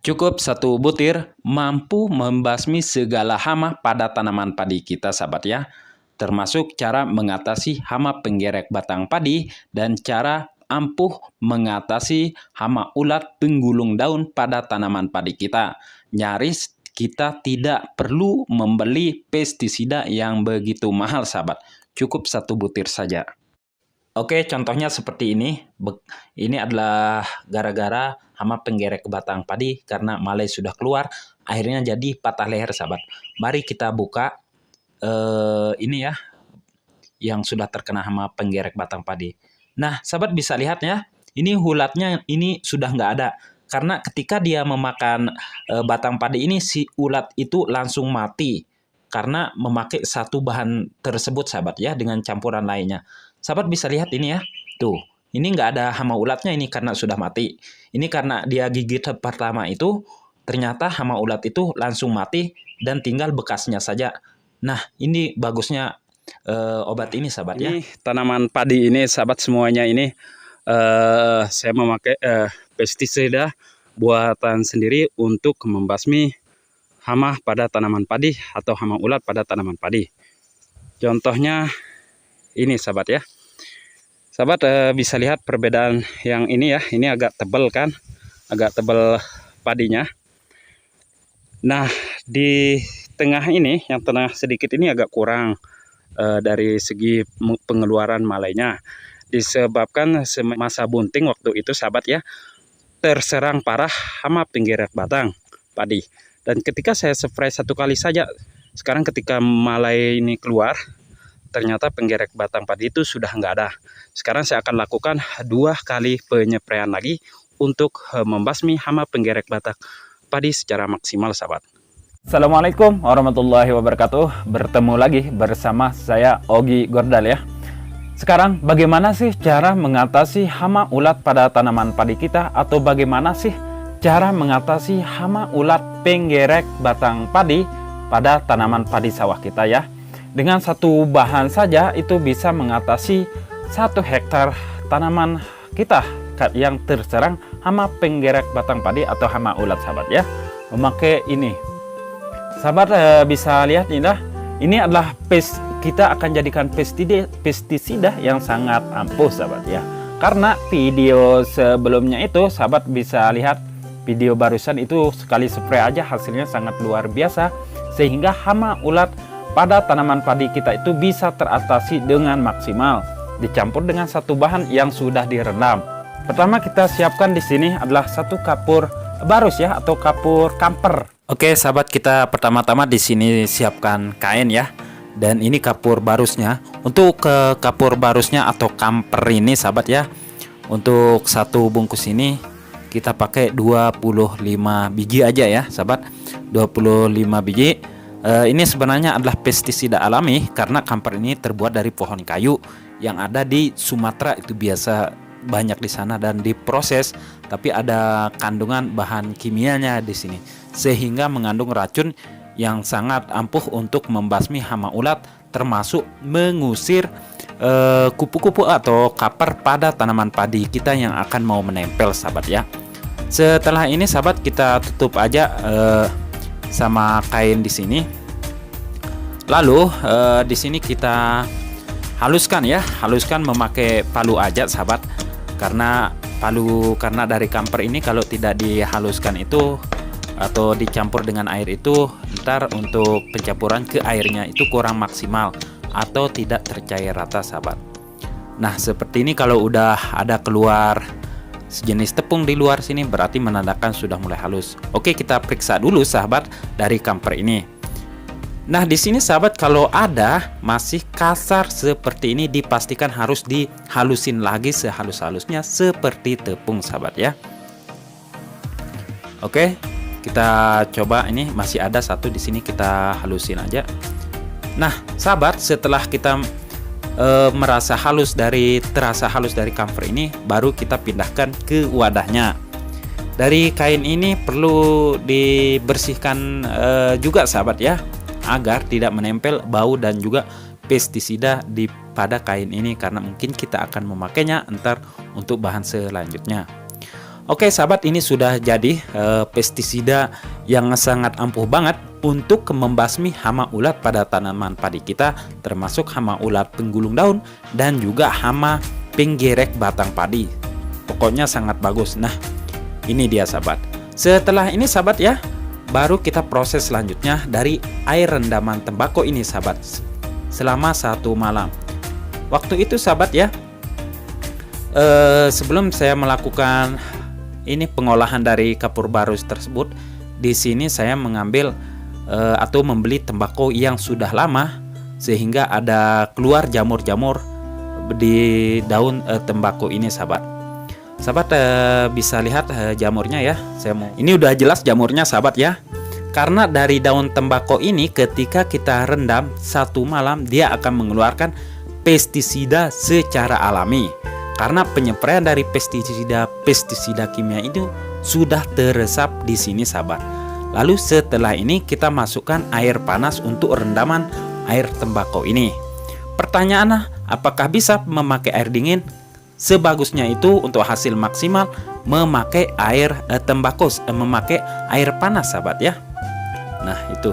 Cukup satu butir mampu membasmi segala hama pada tanaman padi kita, sahabat ya. Termasuk cara mengatasi hama penggerek batang padi dan cara ampuh mengatasi hama ulat penggulung daun pada tanaman padi kita. Nyaris kita tidak perlu membeli pestisida yang begitu mahal, sahabat. Cukup satu butir saja. Oke, contohnya seperti ini. Ini adalah gara-gara hama penggerek batang padi karena malai sudah keluar, akhirnya jadi patah leher, sahabat. Mari kita buka ini ya, yang sudah terkena hama penggerek batang padi. Nah, sahabat bisa lihat ya, ini ulatnya ini sudah nggak ada. Karena ketika dia memakan batang padi ini, si ulat itu langsung mati. Karena memakai satu bahan tersebut, sahabat ya, dengan campuran lainnya. Sahabat bisa lihat ini ya, tuh. Ini nggak ada hama ulatnya ini karena sudah mati. Ini karena dia gigit pertama itu, ternyata hama ulat itu langsung mati dan tinggal bekasnya saja. Nah, ini bagusnya obat ini, sahabat ya. Ini tanaman padi ini, sahabat semuanya ini, saya memakai pestisida buatan sendiri untuk membasmi hama pada tanaman padi atau hama ulat pada tanaman padi. Contohnya ini, sahabat ya. Sahabat bisa lihat perbedaan yang ini ya. Ini agak tebal kan, agak tebal padinya. Nah, di tengah ini, yang tengah sedikit ini agak kurang dari segi pengeluaran malainya. Disebabkan semasa bunting waktu itu, sahabat ya, terserang parah hama penggerek batang padi. Dan ketika saya spray satu kali saja, sekarang ketika malai ini keluar, ternyata penggerek batang padi itu sudah nggak ada. Sekarang saya akan lakukan 2 kali penyepraian lagi untuk membasmi hama penggerek batang padi secara maksimal, sahabat. Assalamualaikum warahmatullahi wabarakatuh. Bertemu lagi bersama saya Ogi Gordal ya. Sekarang bagaimana sih cara mengatasi hama ulat pada tanaman padi kita, atau bagaimana sih cara mengatasi hama ulat penggerek batang padi pada tanaman padi sawah kita ya. Dengan satu bahan saja itu bisa mengatasi 1 hektar tanaman kita yang terserang hama penggerek batang padi atau hama ulat, sahabat ya. Memakai ini, sahabat bisa lihat ini adalah kita akan jadikan pestisida yang sangat ampuh, sahabat ya. Karena video sebelumnya itu, sahabat bisa lihat video barusan itu, sekali spray aja hasilnya sangat luar biasa, sehingga hama ulat pada tanaman padi kita itu bisa teratasi dengan maksimal, dicampur dengan satu bahan yang sudah direndam. Pertama kita siapkan di sini adalah 1 kapur barus ya, atau kapur kamper. Oke, sahabat, kita pertama-tama di sini siapkan kain ya. Dan ini kapur barusnya. Untuk kapur barusnya atau kamper ini, sahabat ya, untuk 1 bungkus ini kita pakai 25 biji aja ya, sahabat. 25 biji. Ini sebenarnya adalah pestisida alami karena kamper ini terbuat dari pohon kayu yang ada di Sumatera, itu biasa banyak di sana dan diproses, tapi ada kandungan bahan kimianya di sini sehingga mengandung racun yang sangat ampuh untuk membasmi hama ulat, termasuk mengusir kupu-kupu atau kapar pada tanaman padi kita yang akan mau menempel, sahabat ya. Setelah ini, sahabat, kita tutup aja sama kain di sini. Lalu di sini kita haluskan ya, haluskan memakai palu aja, sahabat. Karena dari kamper ini kalau tidak dihaluskan itu atau dicampur dengan air itu, ntar untuk pencampuran ke airnya itu kurang maksimal atau tidak tercair rata, sahabat. Nah, seperti ini kalau udah ada keluar sejenis tepung di luar sini, berarti menandakan sudah mulai halus. Oke, kita periksa dulu, sahabat, dari kamper ini. Nah, di sini, sahabat, kalau ada masih kasar seperti ini, dipastikan harus dihalusin lagi sehalus-halusnya seperti tepung, sahabat ya. Oke, kita coba, ini masih ada 1 di sini, kita halusin aja. Nah, sahabat, setelah kita terasa halus dari kamper ini, baru kita pindahkan ke wadahnya. Dari kain ini perlu dibersihkan juga, sahabat ya, agar tidak menempel bau dan juga pestisida pada kain ini, karena mungkin kita akan memakainya entar untuk bahan selanjutnya. Oke sahabat, ini sudah jadi pestisida yang sangat ampuh banget untuk membasmi hama ulat pada tanaman padi kita, termasuk hama ulat penggulung daun dan juga hama penggerek batang padi. Pokoknya sangat bagus. Nah, ini dia sahabat. Setelah ini sahabat ya, baru kita proses selanjutnya dari air rendaman tembakau ini sahabat, selama 1 malam. Waktu itu sahabat ya, sebelum saya melakukan ini pengolahan dari kapur barus tersebut, di sini saya mengambil atau membeli tembakau yang sudah lama, sehingga ada keluar jamur-jamur di daun tembakau ini sahabat. Sahabat bisa lihat jamurnya ya. Ini udah jelas jamurnya sahabat ya. Karena dari daun tembakau ini ketika kita rendam 1 malam, dia akan mengeluarkan pestisida secara alami. Karena penyepraian dari pestisida kimia itu sudah teresap di sini sahabat. Lalu setelah ini kita masukkan air panas untuk rendaman air tembakau ini. Pertanyaannya, apakah bisa memakai air dingin? Sebagusnya itu untuk hasil maksimal memakai air tembakau, memakai air panas sahabat ya. Nah itu.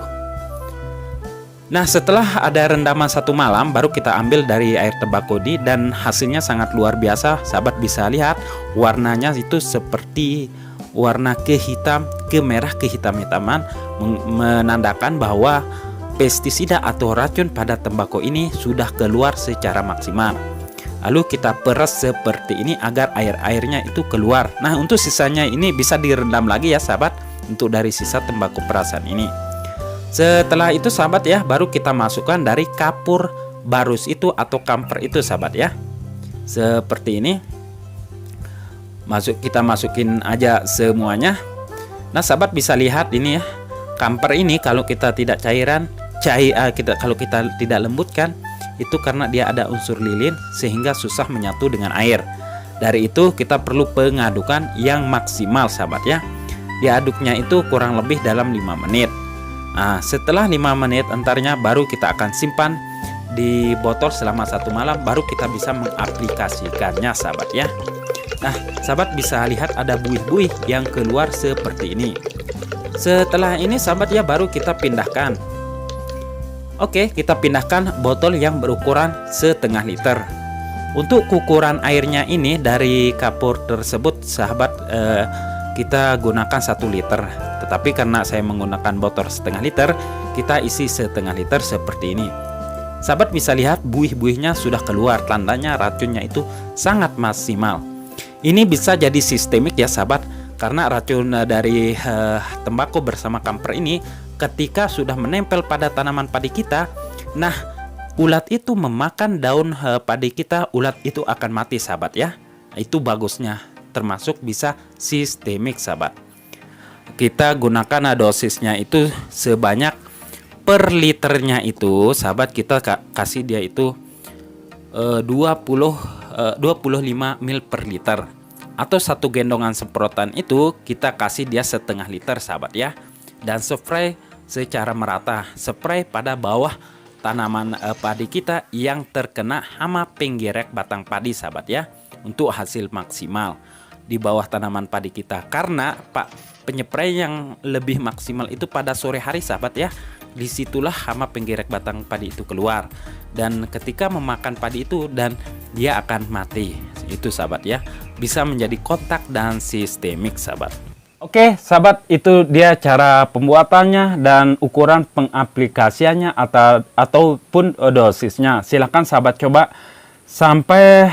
Nah setelah ada rendaman 1 malam, baru kita ambil dari air tembakau ini, dan hasilnya sangat luar biasa. Sahabat bisa lihat warnanya itu seperti warna kemerah kehitam-hitaman, menandakan bahwa pestisida atau racun pada tembakau ini sudah keluar secara maksimal. Lalu kita peras seperti ini agar air-airnya itu keluar. Nah untuk sisanya ini bisa direndam lagi ya sahabat, untuk dari sisa tembakau perasan ini. Setelah itu sahabat ya, baru kita masukkan dari kapur barus itu atau kamper itu sahabat ya. Seperti ini. Kita masukin aja semuanya. Nah sahabat bisa lihat ini ya. Kamper ini kalau kita tidak kalau kita tidak lembutkan, itu karena dia ada unsur lilin sehingga susah menyatu dengan air. Dari itu kita perlu pengadukan yang maksimal sahabat ya. Diaduknya itu kurang lebih dalam 5 menit. Nah, setelah 5 menit entarnya baru kita akan simpan di botol selama 1 malam, baru kita bisa mengaplikasikannya sahabat ya. Nah sahabat bisa lihat ada buih-buih yang keluar seperti ini. Setelah ini sahabat ya, baru kita pindahkan. Oke, kita pindahkan botol yang berukuran setengah liter. Untuk ukuran airnya ini dari kapur tersebut sahabat, kita gunakan 1 liter. Tetapi karena saya menggunakan botol setengah liter, kita isi setengah liter seperti ini. Sahabat bisa lihat buih-buihnya sudah keluar, tandanya racunnya itu sangat maksimal. Ini bisa jadi sistemik ya sahabat, karena racun dari tembakau bersama kamper ini ketika sudah menempel pada tanaman padi kita, nah ulat itu memakan daun padi kita, ulat itu akan mati sahabat ya. Itu bagusnya, termasuk bisa sistemik sahabat. Kita gunakan dosisnya itu sebanyak per liternya itu sahabat, kita kasih dia itu 25 ml per liter. Atau 1 gendongan semprotan itu kita kasih dia setengah liter sahabat ya. Dan spray secara merata, spray pada bawah tanaman padi kita yang terkena hama penggerek batang padi sahabat ya, untuk hasil maksimal di bawah tanaman padi kita. Karena penyepray yang lebih maksimal itu pada sore hari sahabat ya. Disitulah hama penggerek batang padi itu keluar, dan ketika memakan padi itu dan dia akan mati. Itu sahabat ya, bisa menjadi kontak dan sistemik sahabat. Oke sahabat, itu dia cara pembuatannya dan ukuran pengaplikasiannya ataupun dosisnya. Silahkan sahabat coba sampai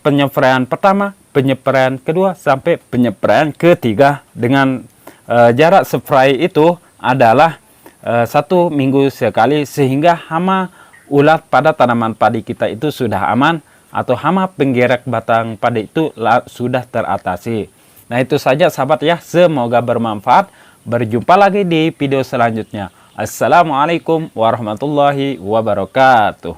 penyepraian pertama, penyepraian kedua, sampai penyepraian ketiga. Dengan jarak spray itu adalah 1 minggu sekali, sehingga hama ulat pada tanaman padi kita itu sudah aman, atau hama penggerek batang padi itu sudah teratasi. Nah itu saja sahabat ya, semoga bermanfaat. Berjumpa lagi di video selanjutnya. Assalamualaikum warahmatullahi wabarakatuh.